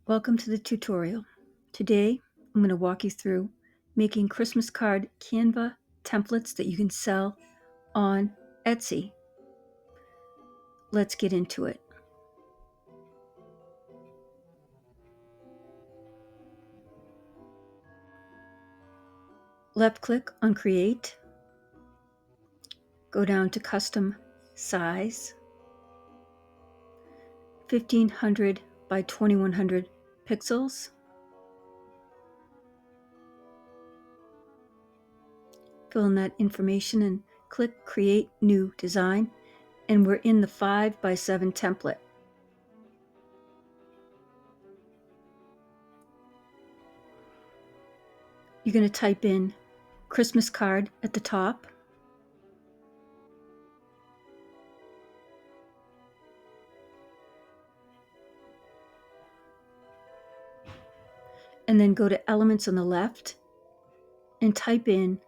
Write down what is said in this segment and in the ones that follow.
Welcome to the tutorial. Today, I'm going to walk you through making Christmas card Canva templates that you can sell on Etsy. Let's get into it. Left click on Create, go down to Custom Size, 1500 by 2100 pixels. Fill in that information and click Create New Design, and we're in the 5 by 7 template. You're going to type in Christmas card at the top. And then go to Elements on the left and type in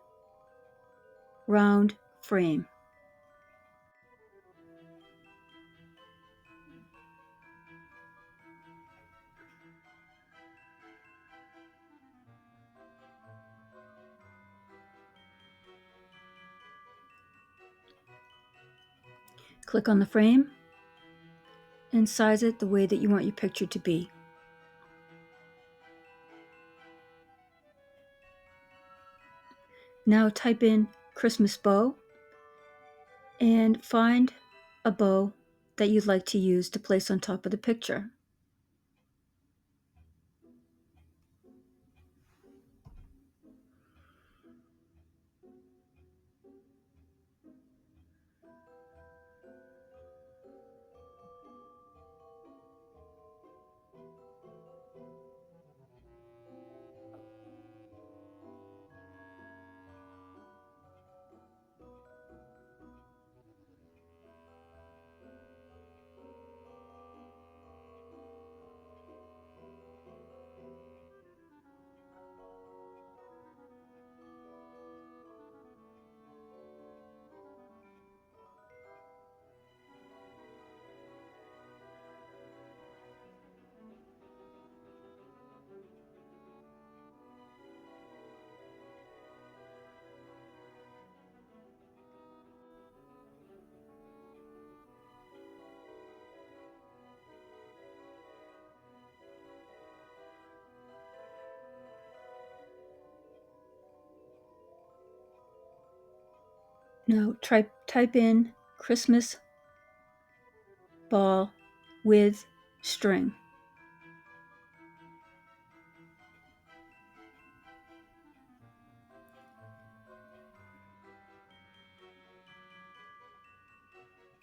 round frame. Click on the frame and size it the way that you want your picture to be. Now type in Christmas bow and find a bow that you'd like to use to place on top of the picture. Now type in Christmas ball with string.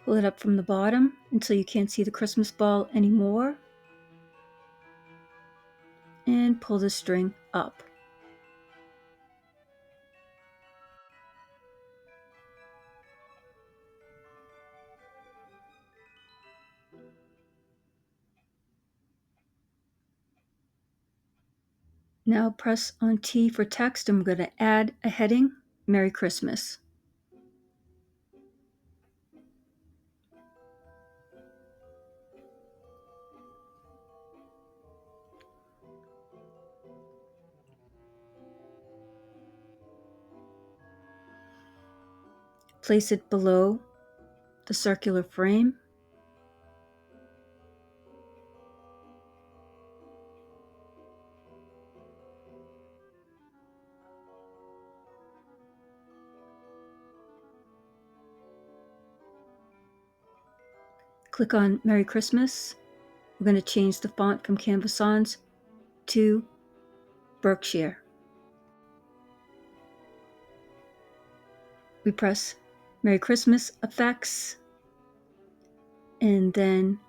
Pull it up from the bottom until you can't see the Christmas ball anymore, and pull the string up. Now press on T for text, and we're going to add a heading, Merry Christmas. Place it below the circular frame. Click on Merry Christmas. We're going to change the font from Canva Sans to Berkshire. We press Merry Christmas Effects, and then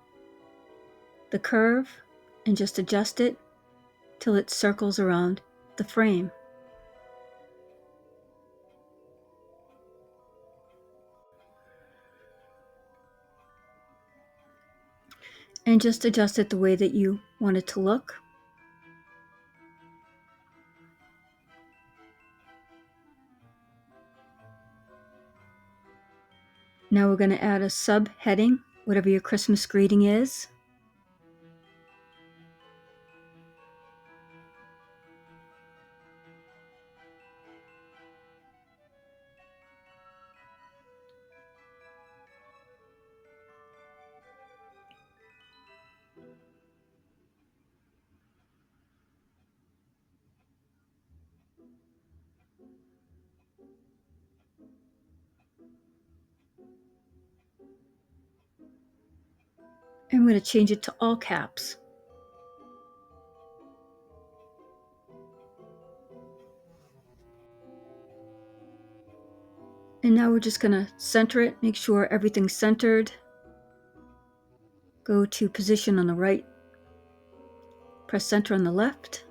the curve, and just adjust it till it circles around the frame. And just adjust it the way that you want it to look. Now we're going to add a subheading, whatever your Christmas greeting is. And I'm going to change it to all caps. And now we're just going to center it, make sure everything's centered. Go to position on the right, press center on the left.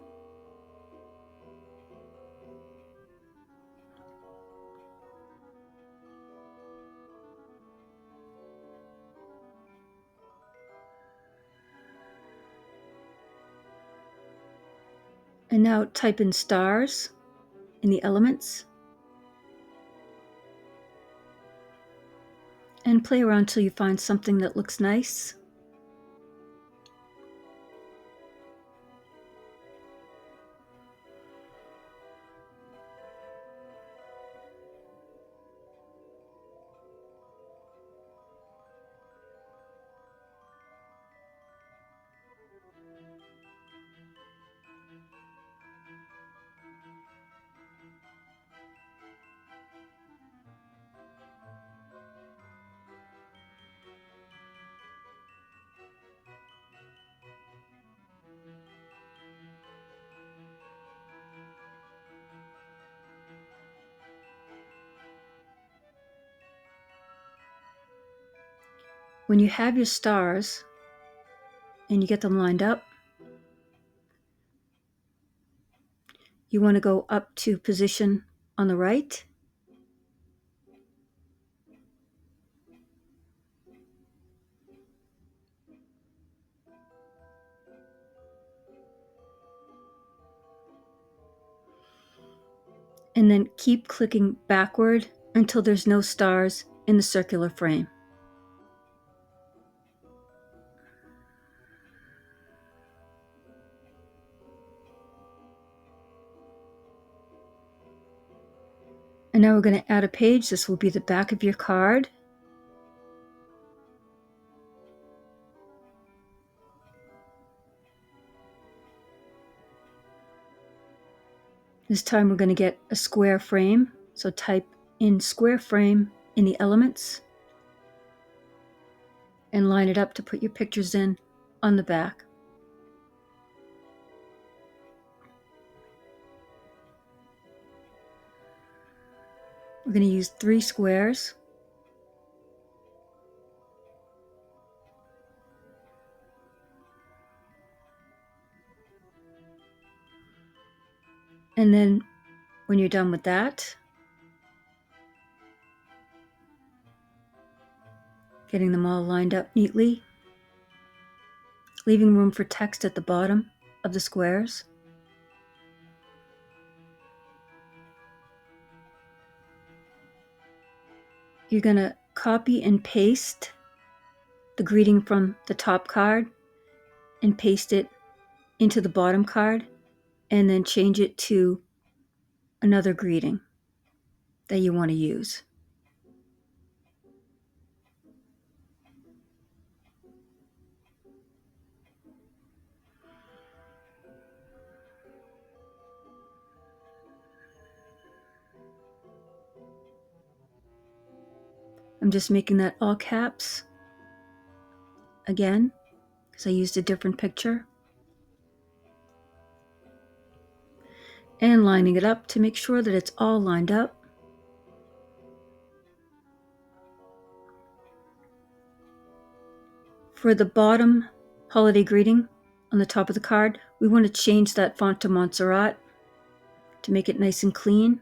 And now type in stars in the elements. And play around until you find something that looks nice. When you have your stars and you get them lined up, you want to go up to position on the right. And then keep clicking backward until there's no stars in the circular frame. And now we're going to add a page. This will be the back of your card. This time we're going to get a square frame. So type in square frame in the elements and line it up to put your pictures in on the back. We're going to use 3 squares. And then when you're done with that, getting them all lined up neatly, leaving room for text at the bottom of the squares. You're going to copy and paste the greeting from the top card and paste it into the bottom card, and then change it to another greeting that you want to use. I'm just making that all caps again because I used a different picture, and lining it up to make sure that it's all lined up. For the bottom holiday greeting on the top of the card, we want to change that font to Montserrat to make it nice and clean.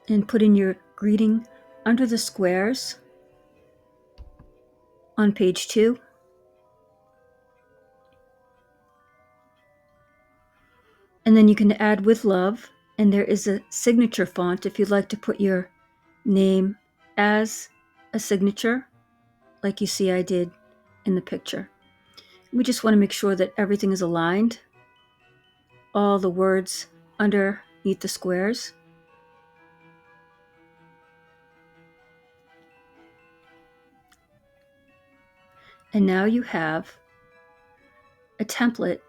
And put in your greeting under the squares on page 2. And then you can add with love, and there is a signature font if you'd like to put your name as a signature, like you see I did in the picture. We just want to make sure that everything is aligned, all the words underneath the squares. And now you have a template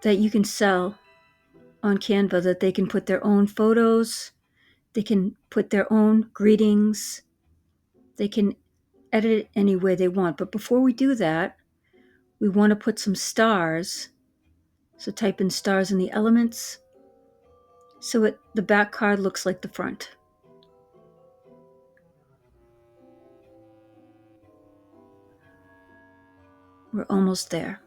that you can sell on Canva, that they can put their own photos, they can put their own greetings, they can edit it any way they want. But before we do that, we want to put some stars. So type in stars in the elements so the back card looks like the front. We're almost there.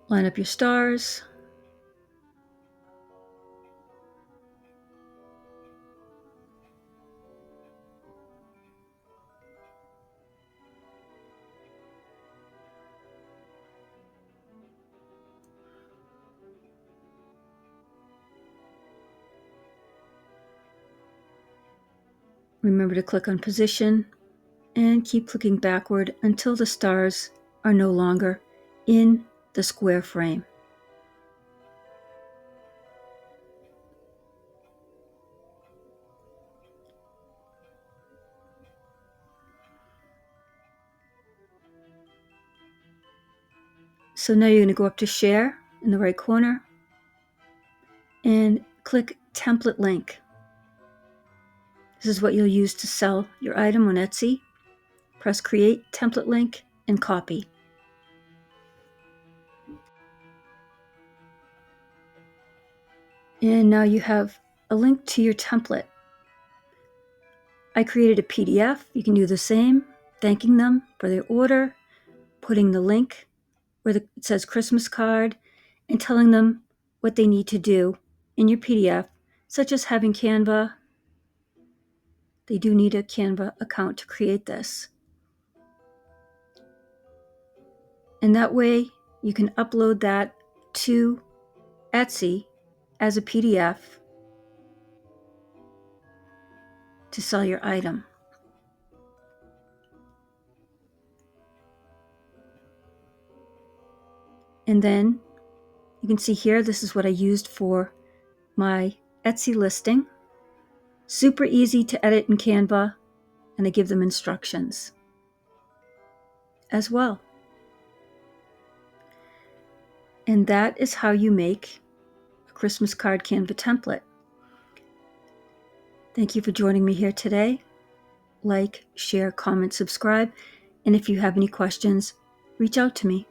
Line up your stars. Remember to click on position and keep clicking backward until the stars are no longer in the square frame. So now you're going to go up to share in the right corner and click template link. This is what you'll use to sell your item on Etsy. Press create template link and copy. And now you have a link to your template. I created a PDF. You can do the same, thanking them for their order, putting the link where it says Christmas card, and telling them what they need to do in your PDF, such as having Canva. They do need a Canva account to create this. And that way you can upload that to Etsy as a PDF to sell your item. And then you can see here, this is what I used for my Etsy listing. Super easy to edit in Canva, and I give them instructions as well. And that is how you make a Christmas card Canva template. Thank you for joining me here today. Like, share, comment, subscribe, and if you have any questions, reach out to me.